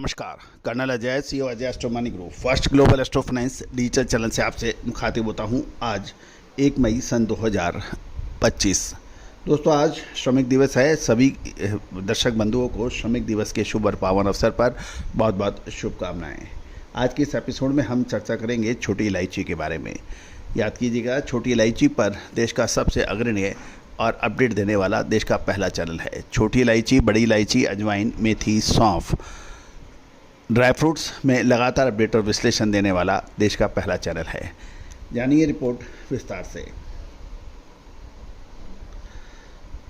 नमस्कार। Colonel Ajay, CEO Ajay astro money group first global astro finance digital channel से आपसे मुखातिब होता हूं। आज 1 मई सन 2025। दोस्तों, आज श्रमिक दिवस है। सभी दर्शक बंधुओं को श्रमिक दिवस के शुभ और पावन अवसर पर बहुत बहुत शुभकामनाएं। आज के इस एपिसोड में हम चर्चा करेंगे छोटी इलायची के बारे में। याद कीजिएगा, छोटी इलायची पर देश का सबसे अग्रणी और अपडेट देने वाला देश का पहला चैनल है। छोटी इलायची, बड़ी इलायची, अजवाइन, मेथी, सौंफ, ड्राई फ्रूट्स में लगातार अपडेट और विश्लेषण देने वाला देश का पहला चैनल है। जानिए रिपोर्ट विस्तार से।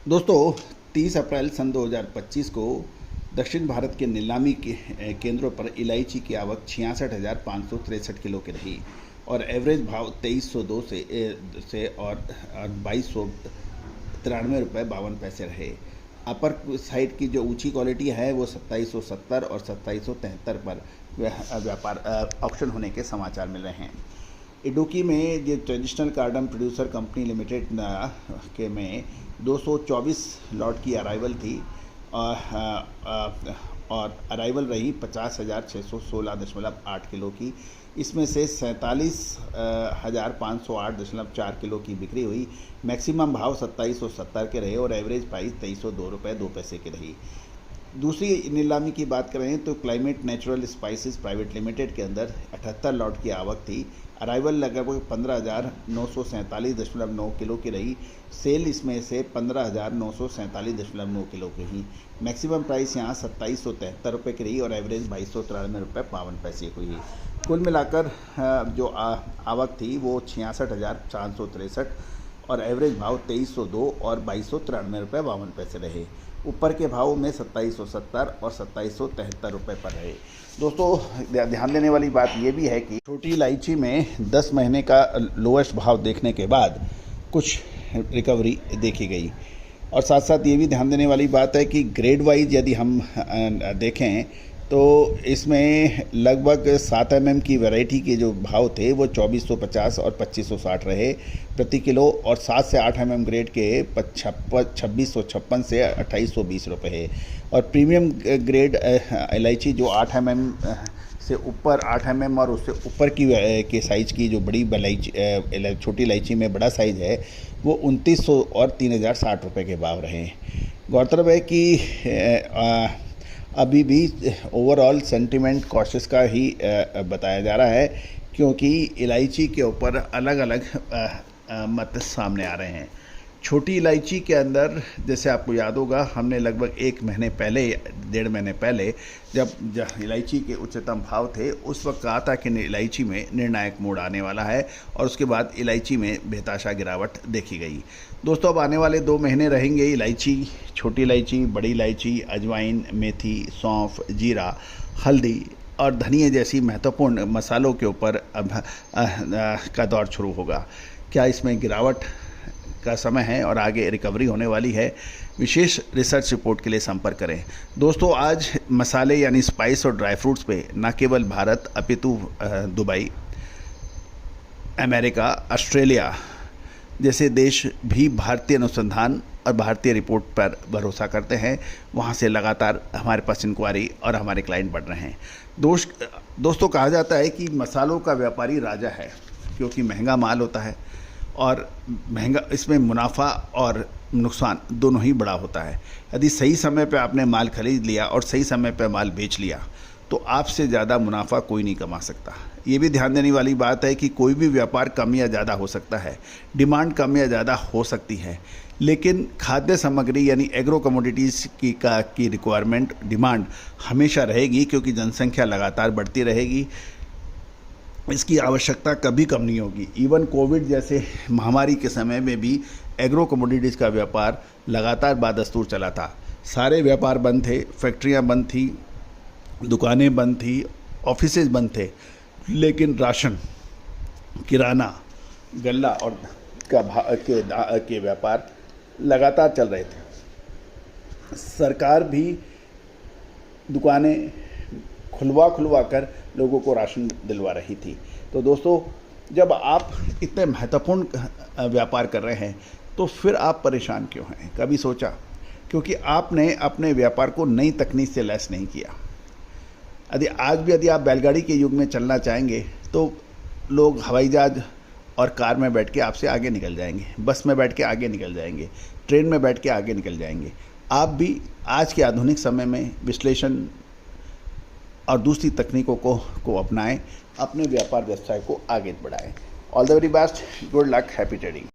दोस्तों, 30 अप्रैल सन 2025 को दक्षिण भारत के नीलामी के केंद्रों पर इलायची की आवक 66,563 किलो की रही और एवरेज भाव 2302 से और 2293 रुपये 52 पैसे रहे। अपर साइड की जो ऊंची क्वालिटी है वो 2770 और 2773 पर व्यापार ऑक्शन होने के समाचार मिल रहे हैं। इडुक्की में जो ट्रेडिशनल कार्डम प्रोड्यूसर कंपनी लिमिटेड के में 224 लॉट की अराइवल थी और अराइवल रही 50,616.8 किलो की। इसमें से 47,508.4 किलो की बिक्री हुई। मैक्सिमम भाव 2770 के रहे और एवरेज प्राइस 2302 रुपये 2 पैसे की रही। दूसरी नीलामी की बात करें तो climate natural spices private limited के अंदर 78 लॉट की आवक थी। अराइवल लगभग 15,947.9 किलो की रही। सेल इसमें से 15,947.9 किलो की रही। मैक्सिमम प्राइस यहाँ 2773 रुपये की रही और एवरेज 2293 रुपये 52 पैसे की हुई। कुल मिलाकर जो आवक थी वो 66,463 और एवरेज भाव 2302 और 2293 रुपये 52 पैसे रहे। ऊपर के भाव में 2770 और 2773 रुपये पर रहे। दोस्तों, ध्यान देने वाली बात ये भी है कि छोटी इलायची में 10 महीने का लोएस्ट भाव देखने के बाद कुछ रिकवरी देखी गई और साथ साथ ये भी ध्यान देने वाली बात है कि ग्रेड वाइज यदि हम देखें तो इसमें लगभग 7 mm की वैरायटी के जो भाव थे वो 2450 और 2560 रहे प्रति किलो और 7 से 8 mm ग्रेड के 2656 से 2820 रुपये है। और प्रीमियम ग्रेड इलायची जो 8 mm से ऊपर 8 mm और उससे ऊपर के साइज़ की जो बड़ी इलायची छोटी इलायची में बड़ा साइज़ है वो 2900 और 3060 रुपये के भाव रहे। गौरतलब है कि अभी भी ओवरऑल सेंटिमेंट कॉशियस का ही बताया जा रहा है, क्योंकि इलायची के ऊपर अलग अलग मत सामने आ रहे हैं। छोटी इलायची के अंदर जैसे आपको याद होगा, हमने लगभग 1 महीने पहले 1.5 महीने पहले जब इलायची के उच्चतम भाव थे उस वक्त कहा था कि इलायची में निर्णायक मोड़ आने वाला है और उसके बाद इलायची में बेताशा गिरावट देखी गई। दोस्तों, अब आने वाले 2 महीने रहेंगे इलायची, छोटी इलायची, बड़ी इलायची, अजवाइन, मेथी, सौंफ, जीरा, हल्दी और धनिया जैसी महत्वपूर्ण मसालों के ऊपर का दौर शुरू होगा। क्या इसमें गिरावट का समय है और आगे रिकवरी होने वाली है? विशेष रिसर्च रिपोर्ट के लिए संपर्क करें। दोस्तों, आज मसाले यानी स्पाइस और ड्राई फ्रूट्स पे न केवल भारत अपितु दुबई, अमेरिका, ऑस्ट्रेलिया जैसे देश भी भारतीय अनुसंधान और भारतीय रिपोर्ट पर भरोसा करते हैं। वहाँ से लगातार हमारे पास इंक्वायरी और हमारे क्लाइंट बढ़ रहे हैं। दोस्तों, कहा जाता है कि मसालों का व्यापारी राजा है, क्योंकि महंगा माल होता है और महंगा इसमें मुनाफा और नुकसान दोनों ही बड़ा होता है। यदि सही समय पर आपने माल खरीद लिया और सही समय पर माल बेच लिया तो आपसे ज़्यादा मुनाफा कोई नहीं कमा सकता। ये भी ध्यान देने वाली बात है कि कोई भी व्यापार कम या ज़्यादा हो सकता है, डिमांड कम या ज़्यादा हो सकती है, लेकिन खाद्य सामग्री यानी एग्रो कमोडिटीज़ की रिक्वायरमेंट डिमांड हमेशा रहेगी, क्योंकि जनसंख्या लगातार बढ़ती रहेगी। इसकी आवश्यकता कभी कम नहीं होगी। इवन कोविड जैसे महामारी के समय में भी एग्रो कमोडिटीज़ का व्यापार लगातार बादस्तूर चला था। सारे व्यापार बंद थे, फैक्ट्रियां बंद थी, दुकानें बंद थी, ऑफिसेज बंद थे, लेकिन राशन, किराना, गल्ला और के व्यापार लगातार चल रहे थे। सरकार भी दुकानें खुलवा कर लोगों को राशन दिलवा रही थी। तो दोस्तों, जब आप इतने महत्वपूर्ण व्यापार कर रहे हैं तो फिर आप परेशान क्यों हैं? कभी सोचा? क्योंकि आपने अपने व्यापार को नई तकनीक से लैस नहीं किया। यदि आप बैलगाड़ी के युग में चलना चाहेंगे तो लोग हवाई जहाज और कार में बैठ के आपसे आगे निकल जाएंगे, बस में बैठ के आगे निकल जाएंगे, ट्रेन में बैठ के आगे निकल जाएंगे। आप भी आज के आधुनिक समय में विश्लेषण और दूसरी तकनीकों को अपनाएं, अपने व्यापार व्यवसाय को आगे बढ़ाएं। All the very best, good luck, happy trading.